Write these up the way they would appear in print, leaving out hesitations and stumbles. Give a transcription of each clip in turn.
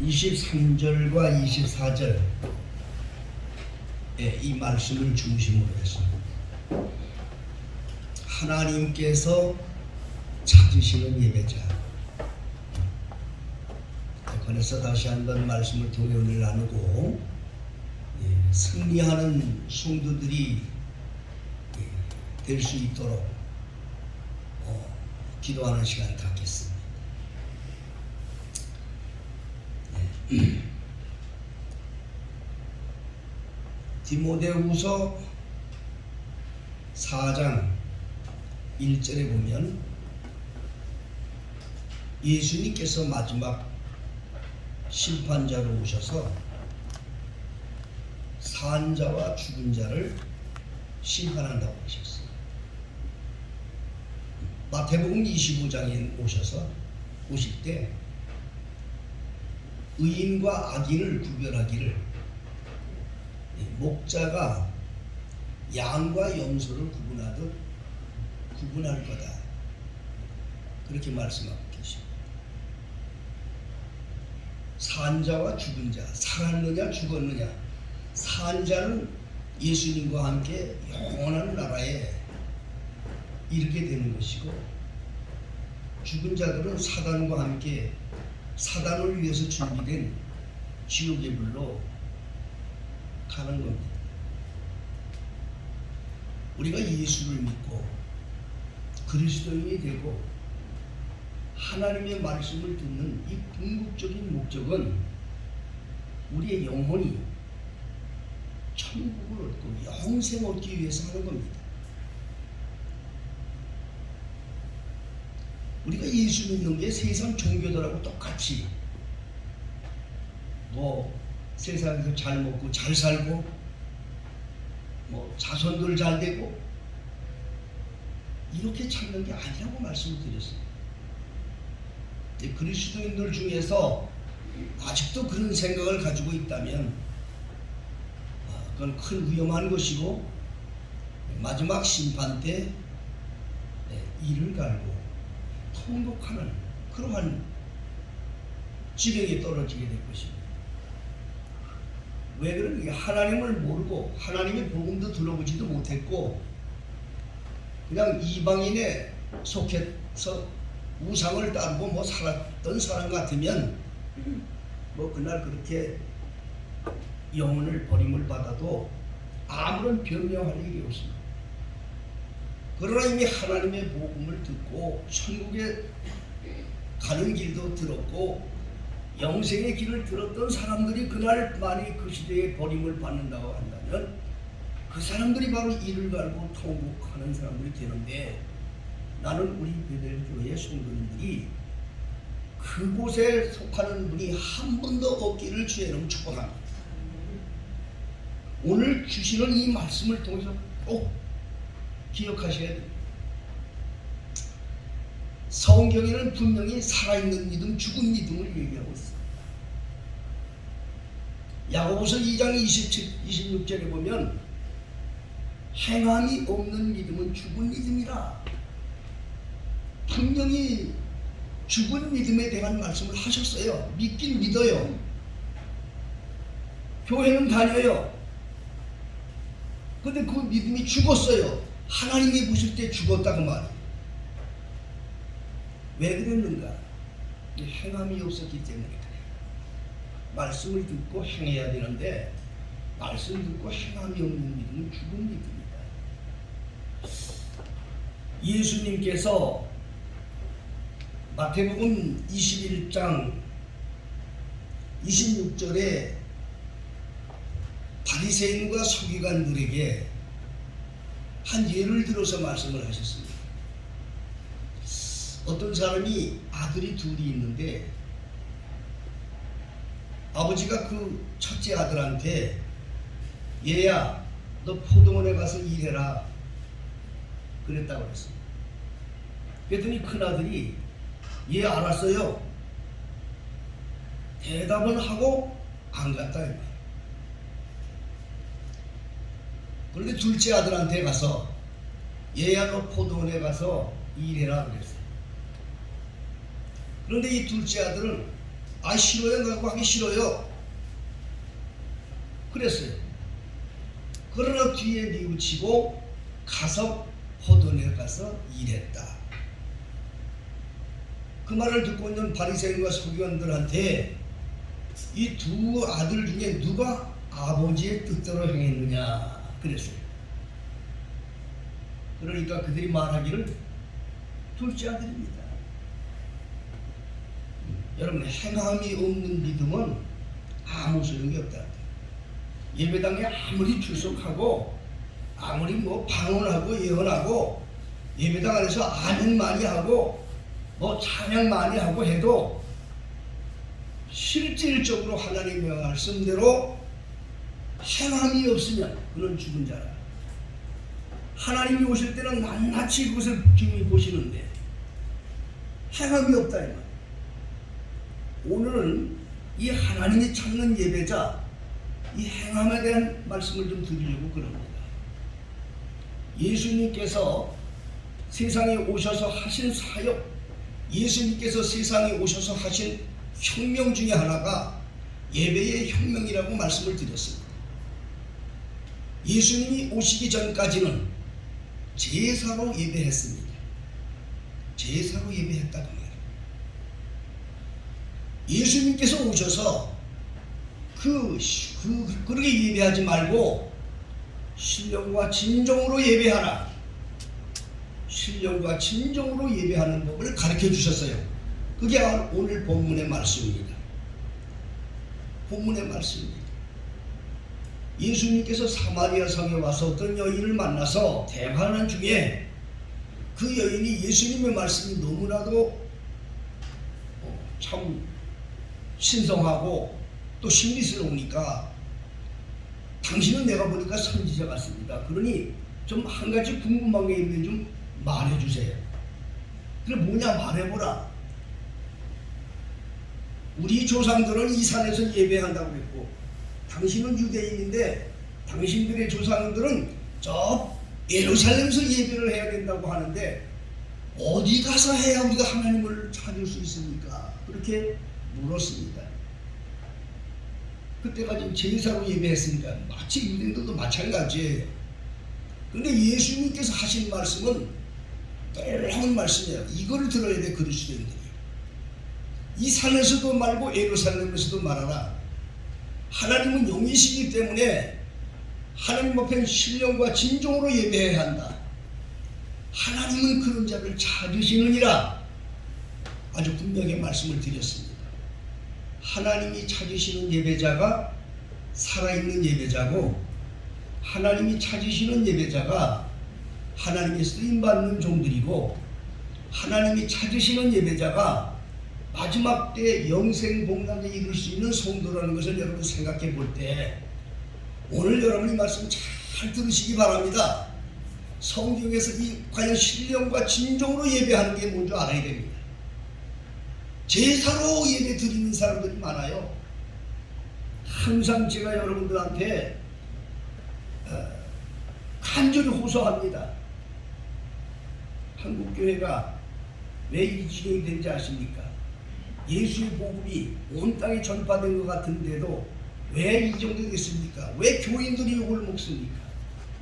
23절과 24절 이 말씀을 중심으로 해서 하나님께서 찾으시는 예배자, 그래서 다시 한번 말씀을 통해 오늘 나누고 승리하는 성도들이 될 수 있도록 기도하는 시간을 갖겠습니다. 디모데후서 4장 1절에 보면 예수님께서 마지막 심판자로 오셔서 산 자와 죽은 자를 심판한다고 하셨어요. 마태복음 25장에 오실 때 의인과 악인을 구별하기를 목자가 양과 염소를 구분하듯 구분할 거다, 그렇게 말씀하고 계십니다. 산자와 죽은 자, 살았느냐 죽었느냐. 산자는 예수님과 함께 영원한 나라에 이르게 되는 것이고, 죽은 자들은 사단과 함께 사단을 위해서 준비된 지옥의 불로 가는 겁니다. 우리가 예수를 믿고 그리스도인이 되고 하나님의 말씀을 듣는 이 궁극적인 목적은 우리의 영혼이 천국을 얻고 영생 얻기 위해서 하는 겁니다. 우리가 예수 믿는 게 세상 종교들하고 똑같이 세상에서 잘 먹고 잘 살고 자손들 잘 되고 이렇게 찾는 게 아니라고 말씀을 드렸습니다. 그리스도인들 중에서 아직도 그런 생각을 가지고 있다면 그건 큰 위험한 것이고 마지막 심판 때 이를 갈고 통곡하는 그러한 지경에 떨어지게 될 것입니다. 왜 그러냐? 하나님을 모르고 하나님의 복음도 들어보지도 못했고 그냥 이방인에 속해서 우상을 따르고 살았던 사람 같으면 그날 그렇게 영혼을 버림을 받아도 아무런 변명할 일이 없습니다. 그러나 이미 하나님의 복음을 듣고 천국에 가는 길도 들었고 영생의 길을 들었던 사람들이 그날 만약 그 시대에 버림을 받는다고 한다면 그 사람들이 바로 이를 갈고 통곡하는 사람들이 되는데, 나는 우리 베델교회 성도님들이 그곳에 속하는 분이 한 분도 없기를 주의 이름으로 축복합니다. 오늘 주시는 이 말씀을 통해서 꼭 기억하셔야 됩니다. 성경에는 분명히 살아있는 믿음, 죽은 믿음을 얘기하고 있습니다. 야고보서 2장 26절에 보면 행함이 없는 믿음은 죽은 믿음이라, 분명히 죽은 믿음에 대한 말씀을 하셨어요. 믿긴 믿어요. 교회는 다녀요. 근데 그 믿음이 죽었어요. 하나님이 보실 때 죽었다 그 말이에요. 왜 그랬는가? 행함이 없었기 때문에 그래요. 말씀을 듣고 행해야 되는데 말씀 듣고 행함이 없는 믿음은 죽은 믿음이다. 예수님께서 마태복음 21장 26절에 바리새인과 서기관들에게 한 예를 들어서 말씀을 하셨습니다. 어떤 사람이 아들이 둘이 있는데 아버지가 그 첫째 아들한테 얘야 너 포도원에 가서 일해라 그랬다고 그랬습니다. 그랬더니 큰아들이 예 알았어요 대답을 하고 안 갔다. 그런데 둘째 아들한테 가서 얘야 너 포도원에 가서 일해라 그랬어요. 그런데 이 둘째 아들은 아 싫어요. 나 그거 하기 싫어요. 그랬어요. 그러나 뒤에 뉘우치고 가서 포도원에 가서 일했다. 그 말을 듣고 있는 바리새인과 서기관들한테 이 두 아들 중에 누가 아버지의 뜻대로 행했느냐 그랬어요. 그러니까 그들이 말하기를 둘째 아들입니다. 여러분, 행함이 없는 믿음은 아무 소용이 없다. 예배당에 아무리 출석하고 아무리 뭐 방언하고 예언하고 예배당 안에서 아멘 많이 하고 뭐 찬양 많이 하고 해도 실질적으로 하나님의 말씀대로 행함이 없으면 그는 죽은 자라. 하나님이 오실 때는 낱낱이 그것을 기미 보시는데 행함이 없다 이 말. 오늘은 이 하나님이 찾는 예배자, 이 행함에 대한 말씀을 좀 드리려고 그럽니다. 예수님께서 세상에 오셔서 하신 사역, 예수님께서 세상에 오셔서 하신 혁명 중에 하나가 예배의 혁명이라고 말씀을 드렸습니다. 예수님이 오시기 전까지는 제사로 예배했습니다. 제사로 예배했다고 말이에요. 예수님께서 오셔서 그렇게 예배하지 말고 신령과 진정으로 예배하라. 신령과 진정으로 예배하는 법을 가르쳐 주셨어요. 그게 오늘 본문의 말씀입니다. 본문의 말씀입니다. 예수님께서 사마리아 성에 와서 어떤 여인을 만나서 대화하는 중에 그 여인이 예수님의 말씀이 너무나도 참 신성하고 또 신비스러우니까 당신은 내가 보니까 선지자 같습니다. 그러니 좀 한 가지 궁금한 게 있는데 좀 말해주세요. 그래 뭐냐 말해보라. 우리 조상들은 이 산에서 예배한다고 했고 당신은 유대인인데 당신들의 조상들은 저 예루살렘에서 예배를 해야 된다고 하는데 어디 가서 해야 우리가 하나님을 찾을 수 있습니까? 그렇게 물었습니다. 그때까지 제사로 예배했으니까 마치 유대인들도 마찬가지예요. 그런데 예수님께서 하신 말씀은 놀라운 말씀이에요. 이걸 들어야 돼 그리스도인들이. 이 산에서도 말고 예루살렘에서도 말하라. 하나님은 영이시기 때문에 하나님 앞에 신령과 진정으로 예배해야 한다. 하나님은 그런 자를 찾으시느니라. 아주 분명히 말씀을 드렸습니다. 하나님이 찾으시는 예배자가 살아있는 예배자고 하나님이 찾으시는 예배자가 하나님의 쓰임받는 종들이고 하나님이 찾으시는 예배자가 마지막 때 영생복락에 이룰 수 있는 성도라는 것을 여러분 생각해 볼 때 오늘 여러분이 말씀 잘 들으시기 바랍니다. 성경에서 이 과연 신령과 진정으로 예배하는 게 뭔지 알아야 됩니다. 제사로 예배 드리는 사람들이 많아요. 항상 제가 여러분들한테 간절히 호소합니다. 한국교회가 왜 이 지경이 된지 아십니까? 예수의 복음이 온 땅에 전파된 것 같은데도 왜 이 정도 됐습니까? 왜 교인들이 욕을 먹습니까?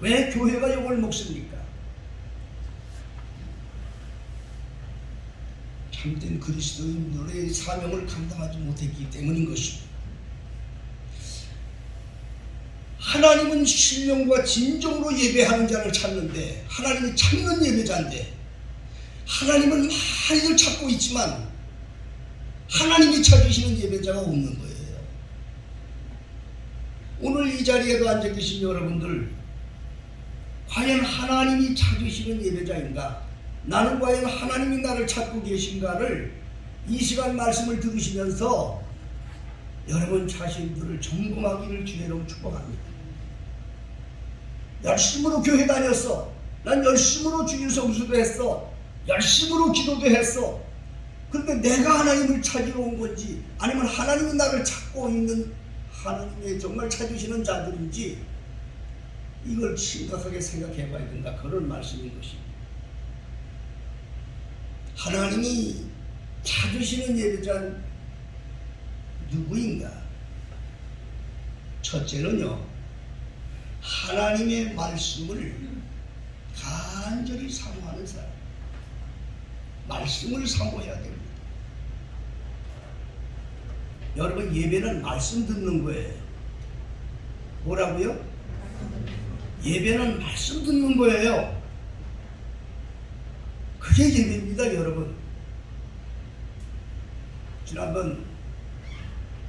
왜 교회가 욕을 먹습니까? 참된 그리스도인들의 사명을 감당하지 못했기 때문인 것입니다. 하나님은 신령과 진정으로 예배하는 자를 찾는데 하나님이 찾는 예배자인데 하나님은 많이들 찾고 있지만 하나님이 찾으시는 예배자가 없는 거예요. 오늘 이 자리에도 앉아 계신 여러분들 과연 하나님이 찾으시는 예배자인가? 나는 과연 하나님이 나를 찾고 계신가를 이 시간 말씀을 들으시면서 여러분 자신들을 점검하기를 주의로 축복합니다. 열심으로 교회 다녔어. 난 열심으로 주일 성수도 했어. 열심으로 기도도 했어. 그런데 내가 하나님을 찾으러 온 건지 아니면 하나님이 나를 찾고 있는 하나님의 정말 찾으시는 자들인지 이걸 심각하게 생각해 봐야 된다. 그런 말씀인 것입니다. 하나님이 찾으시는 예배자는 누구인가? 첫째는요, 하나님의 말씀을 간절히 사모하는 사람. 말씀을 사모해야 됩니다. 여러분, 예배는 말씀 듣는 거예요. 뭐라고요? 예배는 말씀 듣는 거예요. 그게 예배입니다, 여러분. 지난번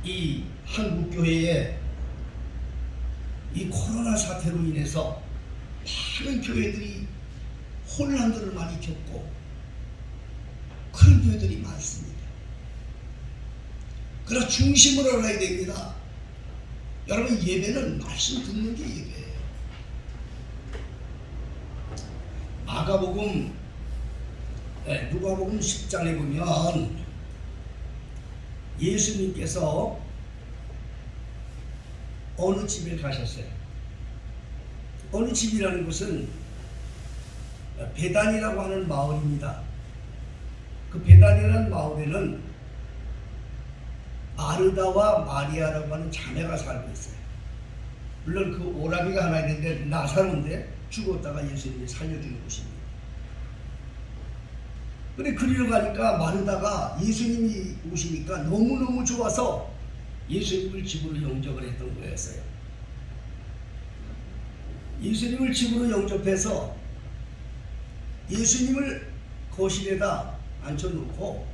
이 한국교회에 이 코로나 사태로 인해서 많은 교회들이 혼란들을 많이 겪고 그런 교회들이 많습니다. 그러나 중심으로 알아야 됩니다. 여러분, 예배는 말씀 듣는 게 예배예요. 누가복음 10장에 보면 예수님께서 어느 집에 가셨어요. 어느 집이라는 것은 베단이라고 하는 마을입니다. 그 베단이라는 마을에는 마르다와 마리아라고 하는 자매가 살고 있어요. 물론 그 오라비가 하나 있는데 나사로인데 죽었다가 예수님이 살려주는 곳입니다. 근데 그리로 가니까 마르다가 예수님이 오시니까 너무너무 좋아서 예수님을 집으로 영접을 했던 거였어요. 예수님을 집으로 영접해서 예수님을 거실에다 앉혀놓고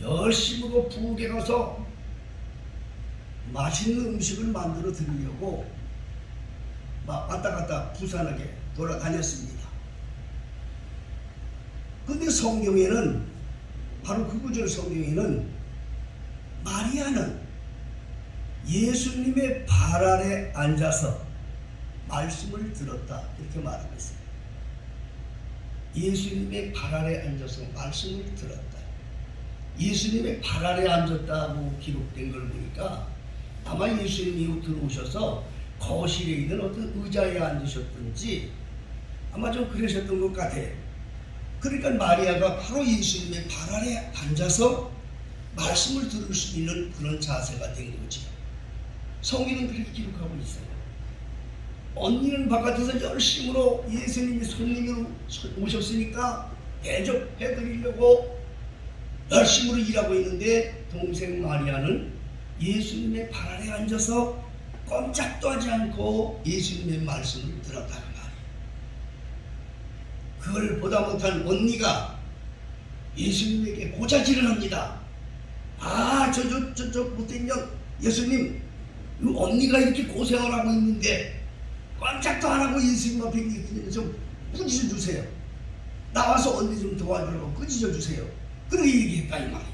열심으로 부엌에 가서 맛있는 음식을 만들어 드리려고 막 왔다 갔다 부산하게 돌아다녔습니다. 근데 성경에는, 바로 그 구절 성경에는 마리아는 예수님의 발 아래 앉아서 말씀을 들었다, 이렇게 말하고 있어요. 예수님의 발 아래 앉아서 말씀을 들었다. 예수님의 발 아래 앉았다고 기록된 걸 보니까 아마 예수님이 들어오셔서 거실에 있는 어떤 의자에 앉으셨든지 아마 좀 그러셨던 것 같아요. 그러니까 마리아가 바로 예수님의 발 아래 앉아서 말씀을 들을 수 있는 그런 자세가 된 거죠. 성경은 그렇게 기록하고 있어요. 언니는 바깥에서 열심으로 예수님이 손님으로 오셨으니까 대접해드리려고 열심으로 일하고 있는데 동생 마리아는 예수님의 발 아래 앉아서 꼼짝도 하지 않고 예수님의 말씀을 들었다는 말이에요. 그걸 보다 못한 언니가 예수님에게 고자질을 합니다. 저 못된 년 예수님, 이 언니가 이렇게 고생을 하고 있는데 꼼짝도 안 하고 예수님 앞에 있으니 좀 꾸짖어 주세요. 나와서 언니 좀 도와주라고 꾸짖어 주세요. 그렇게 얘기했다 이 말입니다.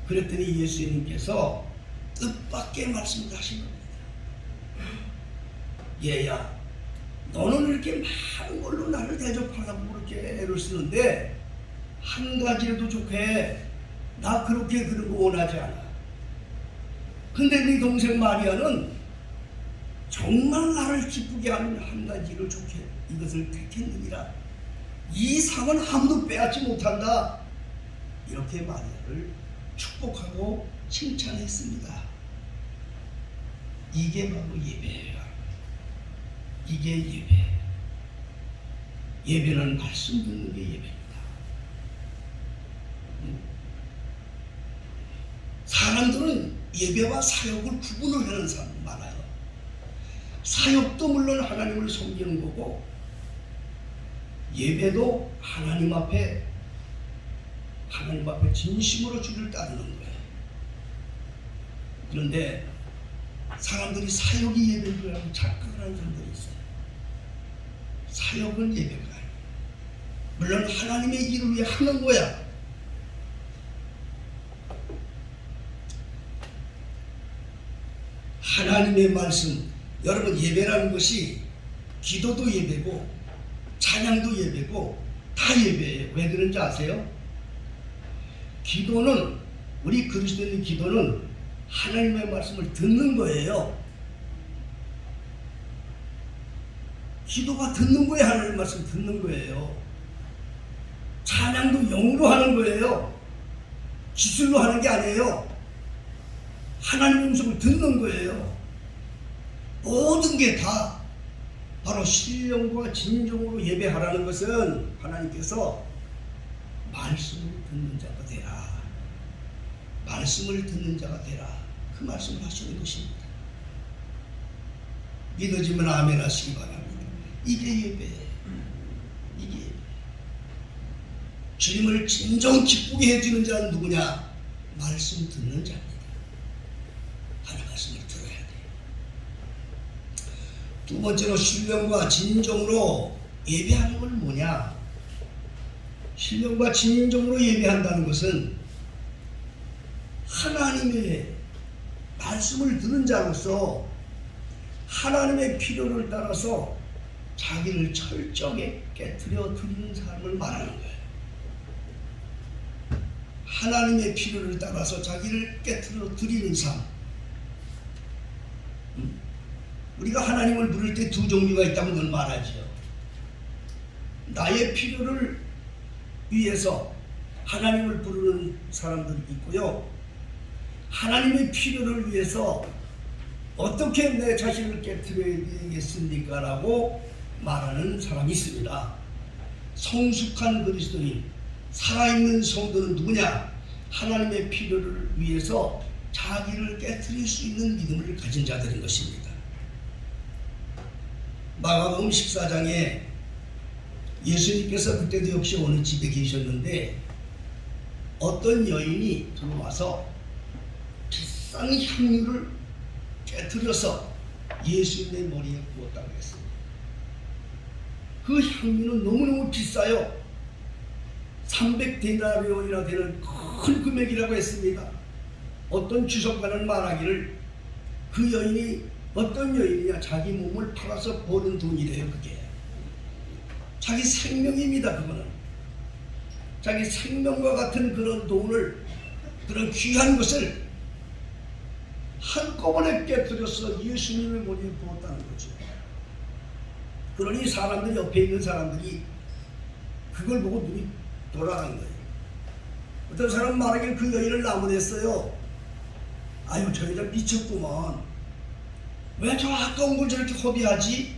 그랬더니 예수님께서 뜻밖의 말씀을 하신 겁니다. 얘야, 너는 이렇게 많은 걸로 나를 대접하려고 그렇게 애를 쓰는데 한 가지라도 좋게, 나 그렇게 그런 거 원하지 않아. 근데 네 동생 마리아는 정말 나를 기쁘게 하는 한 가지를 좋게 이것을 택했느니라. 이 상은 아무도 빼앗지 못한다. 이렇게 마리아를 축복하고 칭찬했습니다. 이게 바로 예배예요. 이게 예배. 예배는 말씀 듣는 게 예배입니다. 사람들은 예배와 사역을 구분을 하는 사람이 많아요. 사역도 물론 하나님을 섬기는 거고 예배도 하나님 앞에 진심으로 주를 따르는 거예요. 그런데 사람들이 사역이 예배라고 착각을 하는 사람들이 있어요. 사역은 예배가 아니에요. 물론 하나님의 일을 위해 하는 거야. 하나님의 말씀, 여러분, 예배라는 것이 기도도 예배고 찬양도 예배고 다 예배예요. 왜 그런지 아세요? 기도는, 우리 그리스도인의 기도는 하나님의 말씀을 듣는 거예요. 기도가 듣는 거예요. 하나님의 말씀 듣는 거예요. 찬양도 영으로 하는 거예요. 기술로 하는 게 아니에요. 하나님의 음성을 듣는 거예요. 모든 게 다 바로 신령과 진정으로 예배하라는 것은 하나님께서 말씀을 듣는 자가 되라, 말씀을 듣는 자가 되라, 그 말씀을 하시는 것입니다. 믿어지면 아멘 하시기 바랍니다. 이게 예배예요. 이게 예배. 주님을 진정 기쁘게 해주는 자는 누구냐? 말씀 듣는 자입니다. 하나님 말씀을 들어야 돼요. 두 번째로 신령과 진정으로 예배하는 건 뭐냐? 신령과 진정으로 예배한다는 것은 하나님의 말씀을 듣는 자로서 하나님의 필요를 따라서 자기를 철저하게 깨트려 드리는 사람을 말하는 거예요. 하나님의 필요를 따라서 자기를 깨트려 드리는 삶. 우리가 하나님을 부를 때 두 종류가 있다고 늘 말하죠. 나의 필요를 위해서 하나님을 부르는 사람들이 있고요, 하나님의 필요를 위해서 어떻게 내 자신을 깨트려야 되겠습니까? 라고 말하는 사람이 있습니다. 성숙한 그리스도인, 살아있는 성도는 누구냐? 하나님의 필요를 위해서 자기를 깨트릴 수 있는 믿음을 가진 자들인 것입니다. 마가복음 14장에 예수님께서 그때도 역시 어느 집에 계셨는데 어떤 여인이 들어와서 비싼 향유를 깨트려서 예수님의 머리에 부었다고 했습니다. 그 향유는 너무너무 비싸요. 300데나리온이나 되는 큰 금액이라고 했습니다. 어떤 주석가는 말하기를 그 여인이 어떤 여인이냐, 자기 몸을 팔아서 버는 돈이래요. 그게 자기 생명입니다. 그거는 자기 생명과 같은 그런 돈을, 그런 귀한 것을 한꺼번에 깨뜨려서 예수님의 머리에 부었다는 거죠. 그러니 사람들이, 옆에 있는 사람들이 그걸 보고 눈이 돌아간 거예요. 어떤 사람 말하기를 그 여인을 나무랬어요. 아유, 저 여자 미쳤구먼. 왜 저 아까운 걸 저렇게 허비하지?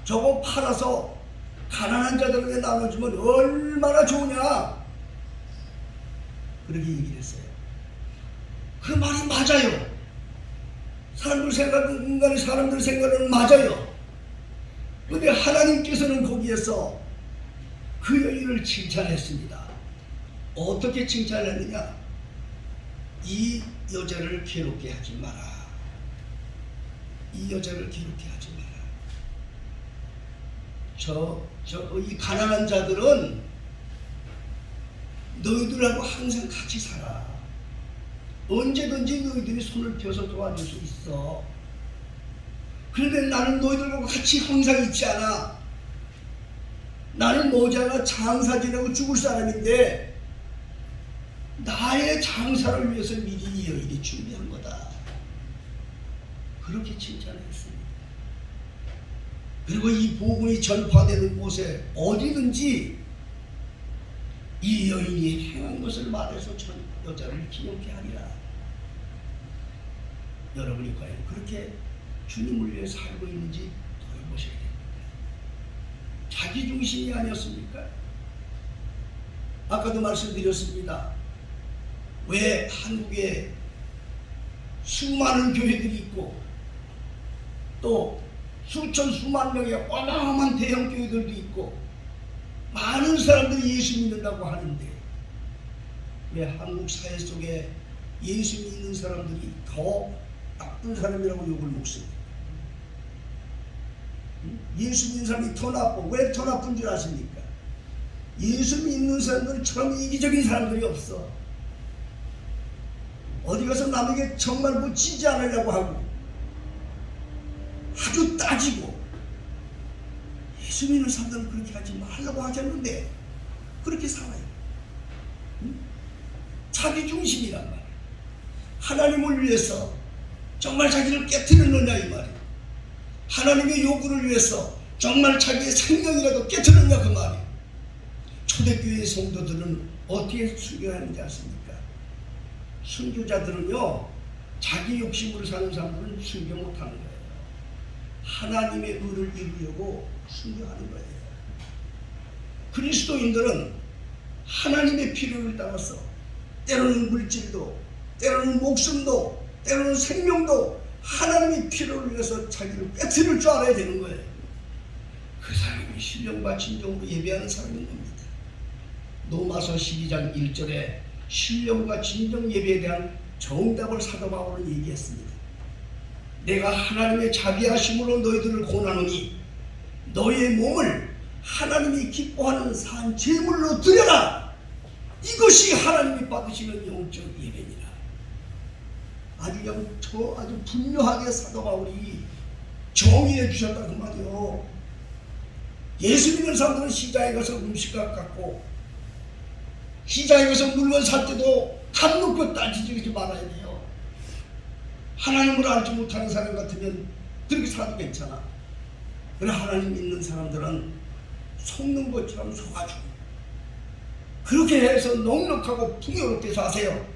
저거 팔아서 가난한 자들에게 나눠주면 얼마나 좋으냐? 그렇게 얘기를 했어요. 그 말이 맞아요. 사람들 생각은, 인간의 사람들 생각은 맞아요. 그런데 하나님께서는 거기에서 그 여인을 칭찬했습니다. 어떻게 칭찬했느냐? 이 여자를 괴롭게 하지 마라. 이 여자를 괴롭게 하지 마라. 이 가난한 자들은 너희들하고 항상 같이 살아. 언제든지 너희들이 손을 펴서 도와줄 수 있어. 그런데 나는 너희들하고 같이 항상 있지 않아. 나는 머지않아 장사 지내고 죽을 사람인데 나의 장사를 위해서 미리 이 여인이 준비한 거다. 그렇게 칭찬했습니다. 그리고 이 복음이 전파되는 곳에 어디든지 이 여인이 행한 것을 말해서 전 여자를 기억케 하리라. 여러분이 과연 그렇게 주님을 위해 살고 있는지 돌아보셔야 됩니다. 자기 중심이 아니었습니까? 아까도 말씀드렸습니다. 왜 한국에 수많은 교회들이 있고 또 수천 수만 명의 어마어마한 대형 교회들도 있고 많은 사람들이 예수 믿는다고 하는데 왜 한국 사회 속에 예수 믿는 사람들이 더 나쁜 사람이라고 욕을 먹습니다? 예수 믿는 사람이 더 나빠. 왜 더 나쁜 줄 아십니까? 예수 믿는 사람들처럼 이기적인 사람들이 없어. 어디 가서 남에게 정말 뭐 지지 않으려고 하고 아주 따지고, 예수 믿는 사람들은 그렇게 하지 말라고 하셨는데 그렇게 살아요. 자기 중심이란 말이에요. 하나님을 위해서 정말 자기를 깨트렸느냐 이 말이에요. 하나님의 요구를 위해서 정말 자기의 생명이라도 깨트렸냐 그 말이에요. 초대교회 성도들은 어떻게 순교하는지 아십니까? 순교자들은요, 자기 욕심으로 사는 사람들은 순교 못하는 거예요. 하나님의 의를 이루려고 순교하는 거예요. 그리스도인들은 하나님의 필요를 따라서 때로는 물질도, 때로는 목숨도, 때로는 생명도 하나님의 필요를 위해서 자기를 빼뜨릴 줄 알아야 되는 거예요. 그 사람이 신령과 진정으로 예배하는 사람인 겁니다. 로마서 12장 1절에 신령과 진정 예배에 대한 정답을 사도 바울은 얘기했습니다. 내가 하나님의 자비하심으로 너희들을 권하노니 너희의 몸을 하나님이 기뻐하는 산 제물로 드려라. 이것이 하나님이 받으시는 영적 예배니라. 아주 분명하게 사도 바울이 정의해 주셨다 그 말이요. 예수 믿는 사람들은 시장에 가서 음식값 갖고 시장에 가서 물건 살 때도 값 놓고 따지지 말아야 돼요. 하나님을 알지 못하는 사람 같으면 그렇게 살아도 괜찮아. 그러나 하나님 믿는 사람들은 속는 것처럼 속아주고 그렇게 해서 넉넉하고 풍요롭게 사세요.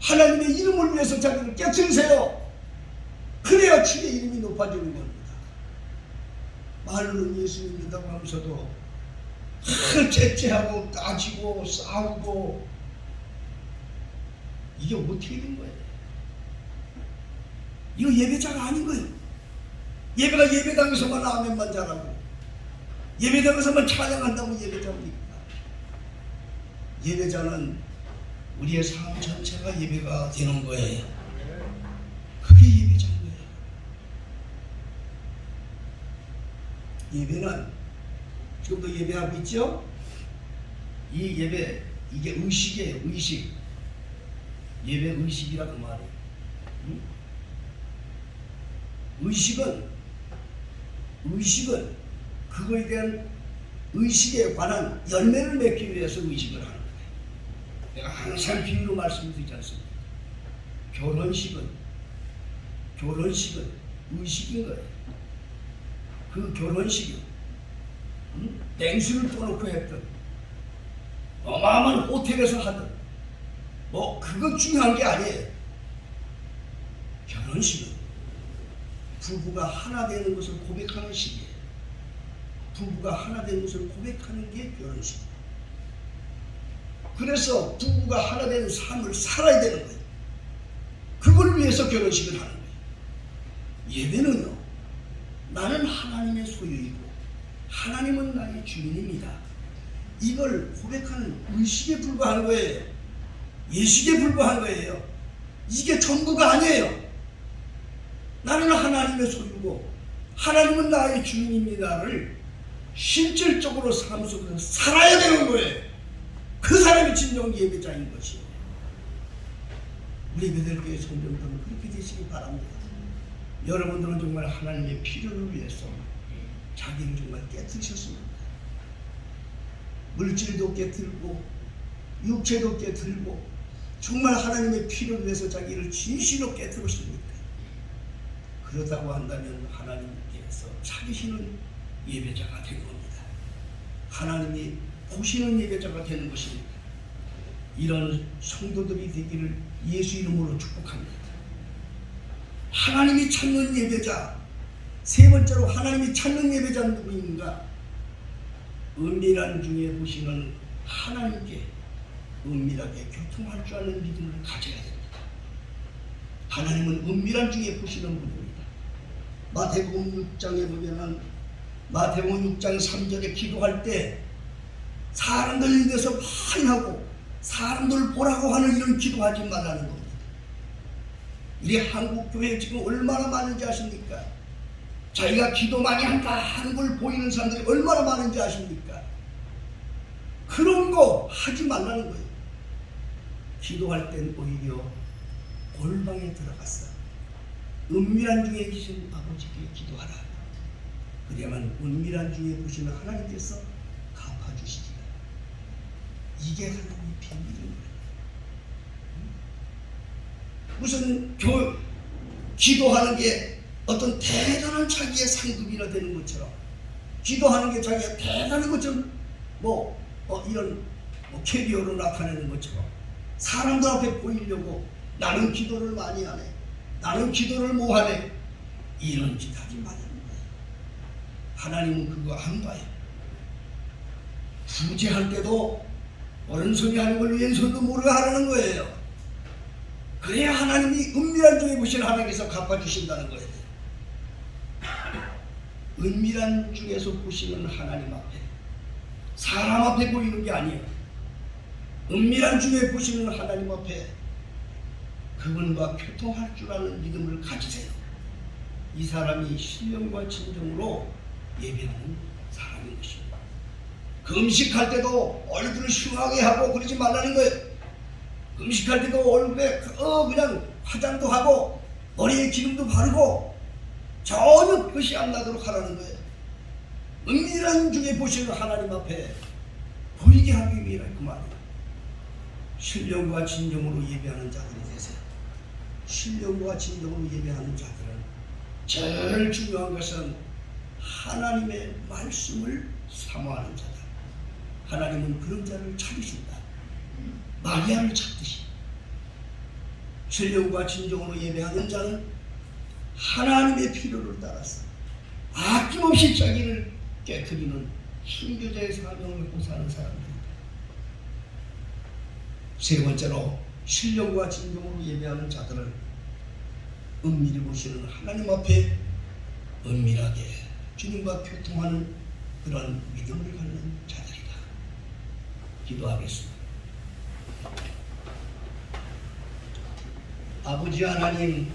하나님의 이름을 위해서 자기를 깨트리세요. 그래야 주의 이름이 높아지는 겁니다. 말로는 예수 믿는다고 하면서도 째째하고 따지고 싸우고 이게 어떻게 된 거예요? 이거 예배자가 아닌 거예요. 예배가 예배당에서만 아멘만 잘하고 예배당에서만 찬양한다고 예배자입니까? 예배자는 우리의 삶 전체가 예배가 되는 거예요. 그게 예배자인 거예요. 예배는 지금도 예배하고 있죠? 이 예배, 이게 의식이에요. 의식. 예배 의식이라 그 말이에요. 의식은 그거에 대한 의식에 관한 열매를 맺기 위해서 의식을 하는 거예요. 내가 항상 비유로 말씀드리지 않습니까? 결혼식은 의식인 거예요. 그 결혼식이 냉수를 떠놓고 했든 어마어마한 호텔에서 하든 뭐 그거 중요한 게 아니에요. 결혼식은 부부가 하나 되는 것을 고백하는 시기예요. 부부가 하나 되는 것을 고백하는 게 결혼식이에요. 그래서 부부가 하나 되는 삶을 살아야 되는 거예요. 그걸 위해서 결혼식을 하는 거예요. 예배는요, 나는 하나님의 소유이고 하나님은 나의 주인입니다. 이걸 고백하는 의식에 불과한 거예요. 예식에 불과한 거예요. 이게 전부가 아니에요. 나는 하나님의 소유고 하나님은 나의 주인입니다를 실질적으로 삶 속에서 살아야 되는 거예요. 그 사람이 진정 예배자인 것이에요. 우리 베들교회 성도들은 그렇게 되시기 바랍니다. 여러분들은 정말 하나님의 필요를 위해서 자기를 정말 깨뜨리셨습니다. 물질도 깨뜨리고 육체도 깨뜨리고 정말 하나님의 필요를 위해서 자기를 진실로 깨뜨렸습니까? 그렇다고 한다면 하나님께서 찾으시는 예배자가 된 겁니다. 하나님이 보시는 예배자가 되는 것입니다. 이런 성도들이 되기를 예수 이름으로 축복합니다. 하나님이 찾는 예배자, 세 번째로 하나님이 찾는 예배자는 누구인가? 은밀한 중에 보시는 하나님께 은밀하게 교통할 줄 아는 믿음을 가져야 됩니다. 하나님은 은밀한 중에 보시는 분입니다. 마태복음 6장에 보면은 마태복음 6장 3절에 기도할 때 사람들 위해서 많이 하고 사람들 보라고 하는 이런 기도하지 말라는 겁니다. 우리 한국 교회 지금 얼마나 많은지 아십니까? 자기가 기도 많이 한다 하는 걸 보이는 사람들이 얼마나 많은지 아십니까? 그런 거 하지 말라는 거예요. 기도할 땐 오히려 골방에 들어갔어. 은밀한 중에 계신 아버지께 기도하라. 그래야만 은밀한 중에 보시는 하나님께서 갚아주시리라. 이게 하나님의 비밀인 거예요. 무슨 기도하는 게 어떤 대단한 자기의 상급이라 되는 것처럼, 기도하는 게 자기가 대단한 것처럼 이런 뭐 캐리어로 나타내는 것처럼 사람들 앞에 보이려고 나는 기도를 많이 하네, 나는 기도를 뭐하네, 이런 짓 하지 말라는 거예요. 하나님은 그거 안 봐요. 구제할 때도 오른손이 하는 걸 왼손도 모르게 하라는 거예요. 그래야 하나님이 은밀한 중에 보시는 하나님께서 갚아주신다는 거예요. 은밀한 중에서 보시는 하나님 앞에, 사람 앞에 보이는 게 아니에요. 은밀한 중에 보시는 하나님 앞에 그분과 교통할 줄 아는 믿음을 가지세요. 이 사람이 신령과 진정으로 예배하는 사람인 것입니다. 금식할 때도 얼굴을 흉하게 하고 그러지 말라는 거예요. 금식할 때도 얼굴에 그냥 화장도 하고 머리에 기름도 바르고 전혀 그것이 안 나도록 하라는 거예요. 은밀한 중에 보시는 하나님 앞에 보이게 하기 위해 그 말이에요. 신령과 진정으로 예배하는 자들이 되세요. 신령과 진정으로 예배하는 자들은 제일 중요한 것은 하나님의 말씀을 사모하는 자다. 하나님은 그런 자를 찾으신다. 마리아를 찾듯이 신령과 진정으로 예배하는 자는 하나님의 필요를 따라서 아낌없이 자기를 깨트리는 순교자의 사명을 갖고 사는 사람들입니다. 세 번째로 신령과 진정으로 예배하는 자들은 은밀히 보시는 하나님 앞에 은밀하게 주님과 교통하는 그런 믿음을 갖는 자들이다. 기도하겠습니다. 아버지 하나님,